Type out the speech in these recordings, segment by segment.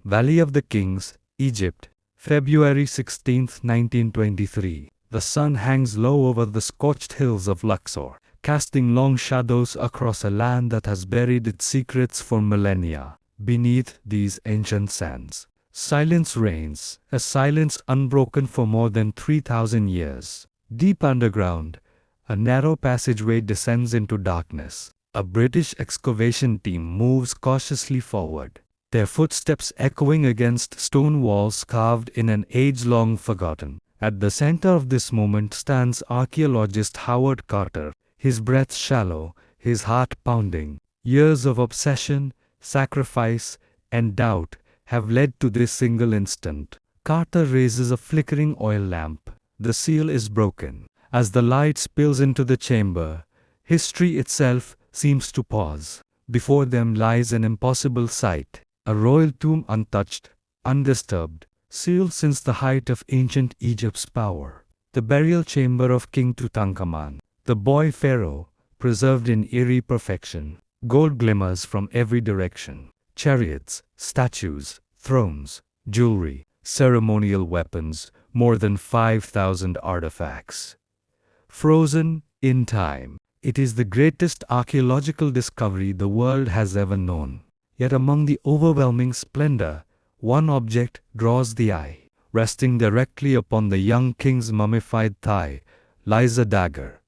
Valley of the Kings, Egypt, February 16, 1923. The sun hangs low over the scorched hills of Luxor, casting long shadows across a land that has buried its secrets for millennia. Beneath these ancient sands, silence reigns, a silence unbroken for more than 3,000 years. Deep underground, a narrow passageway descends into darkness. A British excavation team moves cautiously forward, their footsteps echoing against stone walls carved in an age long forgotten. At the center of this moment stands archaeologist Howard Carter, his breath shallow, his heart pounding. Years of obsession, sacrifice, and doubt have led to this single instant. Carter raises a flickering oil lamp. The seal is broken. As the light spills into the chamber, history itself seems to pause. Before them lies an impossible sight, a royal tomb untouched, undisturbed, sealed since the height of ancient Egypt's power. The burial chamber of King Tutankhamun, the boy pharaoh, preserved in eerie perfection. Gold glimmers from every direction. Chariots, statues, thrones, jewelry, ceremonial weapons, more than 5,000 artifacts. Frozen in time, it is the greatest archaeological discovery the world has ever known. Yet among the overwhelming splendor, one object draws the eye. Resting directly upon the young king's mummified thigh lies a dagger,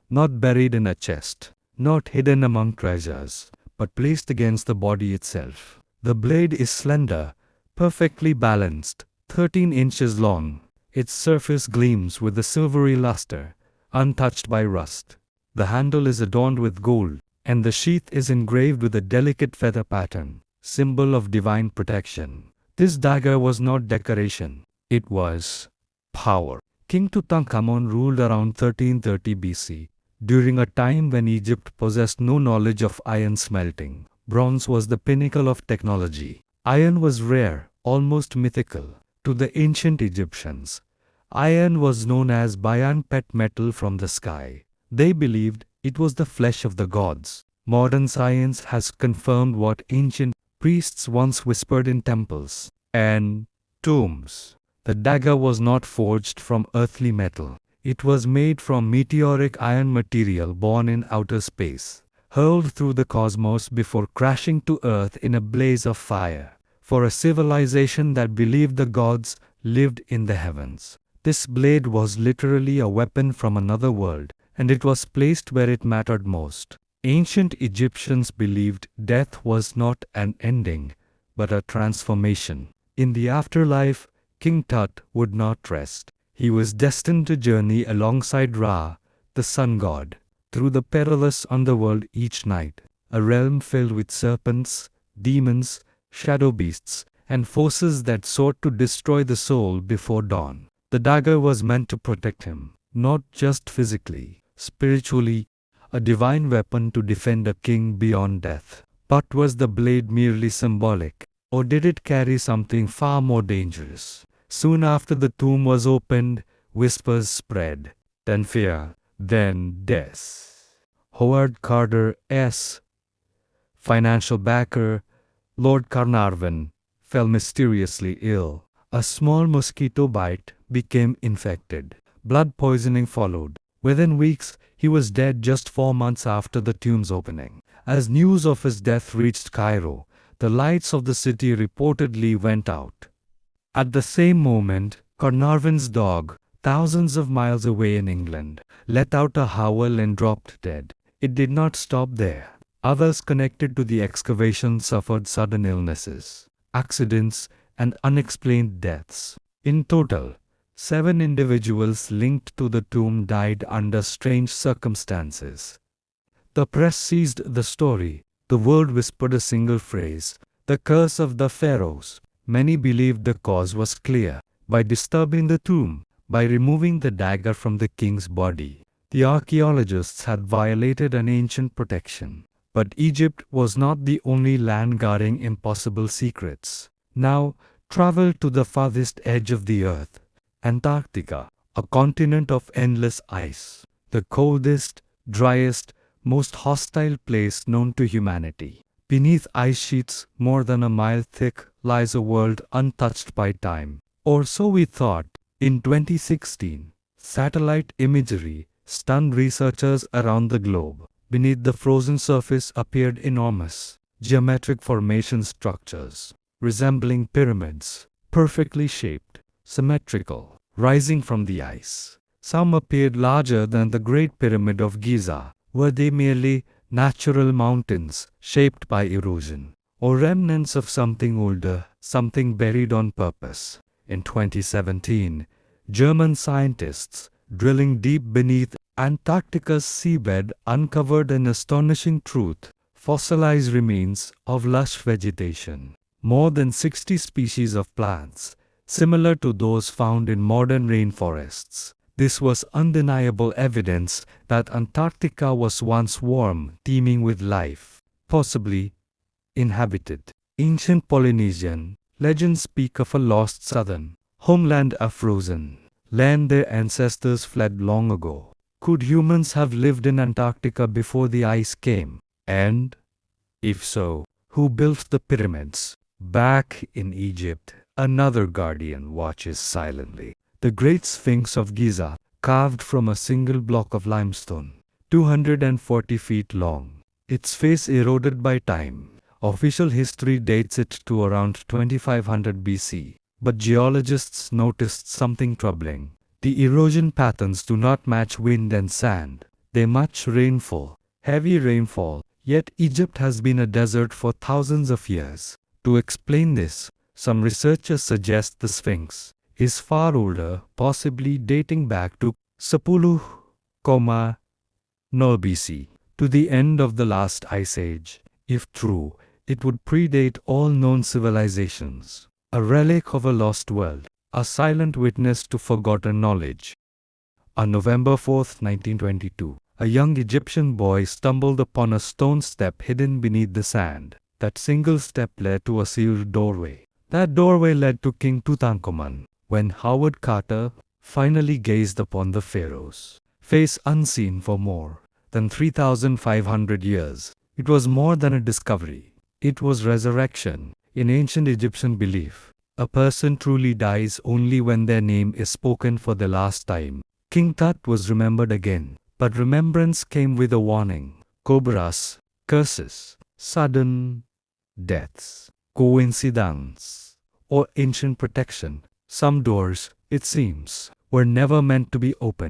not buried in a chest, not hidden among treasures, but placed against the body itself. The blade is slender, perfectly balanced, 13 inches long. Its surface gleams with a silvery luster, untouched by rust. The handle is adorned with gold, and the sheath is engraved with a delicate feather pattern, symbol of divine protection. This dagger was not decoration, it was power. King Tutankhamun ruled around 1330 BC, during a time when Egypt possessed no knowledge of iron smelting. Bronze was the pinnacle of technology. Iron was rare, almost mythical. To the ancient Egyptians, iron was known as Bayan pet metal from the sky. They believed it was the flesh of the gods. Modern science has confirmed what ancient priests once whispered in temples and tombs. The dagger was not forged from earthly metal. It was made from meteoric iron material born in outer space, hurled through the cosmos before crashing to earth in a blaze of fire. For a civilization that believed the gods lived in the heavens, this blade was literally a weapon from another world, and it was placed where it mattered most. Ancient Egyptians believed death was not an ending, but a transformation. In the afterlife, King Tut would not rest. He was destined to journey alongside Ra, the sun god, through the perilous underworld each night, a realm filled with serpents, demons, shadow beasts, and forces that sought to destroy the soul before dawn. The dagger was meant to protect him, not just physically, spiritually, a divine weapon to defend a king beyond death. But was the blade merely symbolic, or did it carry something far more dangerous? Soon after the tomb was opened, whispers spread, then fear, then death. Howard Carter's financial backer, Lord Carnarvon, fell mysteriously ill. A small mosquito bite became infected. Blood poisoning followed. Within weeks, he was dead just 4 months after the tomb's opening. As news of his death reached Cairo, the lights of the city reportedly went out. At the same moment, Carnarvon's dog, thousands of miles away in England, let out a howl and dropped dead. It did not stop there. Others connected to the excavation suffered sudden illnesses, accidents, and unexplained deaths. In total, 7 individuals linked to the tomb died under strange circumstances. The press seized the story. The world whispered a single phrase, "The curse of the pharaohs." Many believed the cause was clear. By disturbing the tomb, by removing the dagger from the king's body, the archaeologists had violated an ancient protection. But Egypt was not the only land guarding impossible secrets. Now, travel to the farthest edge of the earth, Antarctica, a continent of endless ice, the coldest, driest, most hostile place known to humanity. Beneath ice sheets more than a mile thick lies a world untouched by time. Or so we thought. In 2016, satellite imagery stunned researchers around the globe. Beneath the frozen surface appeared enormous, geometric formation structures, resembling pyramids, perfectly shaped, symmetrical, rising from the ice. Some appeared larger than the Great Pyramid of Giza. Were they merely natural mountains shaped by erosion, or remnants of something older, something buried on purpose? In 2017, German scientists, drilling deep beneath Antarctica's seabed, uncovered an astonishing truth: fossilized remains of lush vegetation. More than 60 species of plants, similar to those found in modern rainforests. This was undeniable evidence that Antarctica was once warm, teeming with life, possibly inhabited. Ancient Polynesian legends speak of a lost southern homeland, a frozen land their ancestors fled long ago. Could humans have lived in Antarctica before the ice came? And, if so, who built the pyramids? Back in Egypt, another guardian watches silently. The Great Sphinx of Giza, carved from a single block of limestone, 240 feet long. Its face eroded by time. Official history dates it to around 2500 BC. But geologists noticed something troubling. The erosion patterns do not match wind and sand. They match rainfall, heavy rainfall. Yet Egypt has been a desert for thousands of years. To explain this, some researchers suggest the Sphinx is far older, possibly dating back to 10,000 BC, to the end of the last ice age. If true, it would predate all known civilizations. A relic of a lost world, a silent witness to forgotten knowledge. On November 4, 1922, a young Egyptian boy stumbled upon a stone step hidden beneath the sand. That single step led to a sealed doorway. That doorway led to King Tutankhamun. When Howard Carter finally gazed upon the pharaohs, face unseen for more than 3,500 years, it was more than a discovery. It was resurrection. In ancient Egyptian belief, a person truly dies only when their name is spoken for the last time. King Tut was remembered again, but remembrance came with a warning: cobras, curses, sudden deaths, coincidence, or ancient protection. Some doors, it seems, were never meant to be opened.